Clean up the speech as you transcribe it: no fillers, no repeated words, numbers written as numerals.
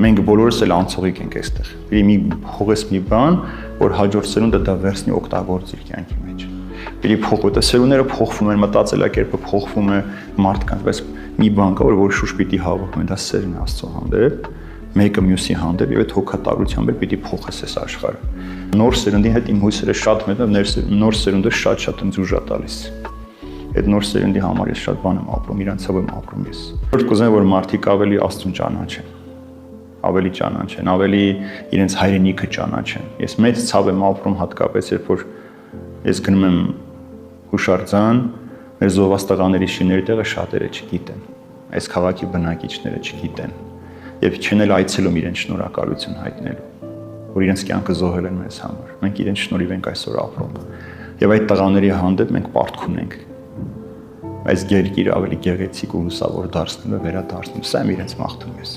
մենք բոլորս էլ անցողիկ ենք այստեղ։ Պիտի մի փողես մի բան, որ հաջորդ սերունդը դա վերցնի օգտագործի իր կյանքի մեջ։ Պիտի փոխվի, դա սերունդները փոխվում են, մտածելակերպը փոխվում է մարդկանց, բայց մի բան կա, որ շուշ պիտի հավաքվում, դա սերն է Աստծո հանդեպ, մեկը մյուսի հանդեպ եւ այդ հոգատարությամբ էլ պիտի փոխես այս աշխարհը։ Նոր սերնդի հետ իմ հույսերը շատ մեծ է, նոր սերունդը շատ ընձյուժ է տալիս։ Այդ նոր սերնդի համար ես շատ բան եմ ապրում, իրանցով եմ ապրում ես։ Որ կուզեմ, որ մարդիկ ավելի Աստծուն ճանաչեն, ավելի ճանաչեն, ավելի իրենց հայրենիքը ճանաչեն։ Ես մեծ ցավ եմ ապրում հատկապես, երբ որ ես գնում եմ հուշարձան, մեր զովաստաղաների շինների տեղը շատերը չգիտեն, այս քաղաքի բնակիչները չգիտեն եւ չեն էլ այցելում իրենց շնորհակալություն հայտնելու, որ իրենց կյանքը զոհել են մեզ համար։ Մենք իրենց շնորհիվ ենք այսօր ապրում։ Եվ այդ տղաների հանդեպ մենք պարտք ունենք այս երկիրը ավելի գեղեցիկ ու լուսավոր դարձնելու, վերադարձնելու։ Սա եմ իրենց մաղթում ես։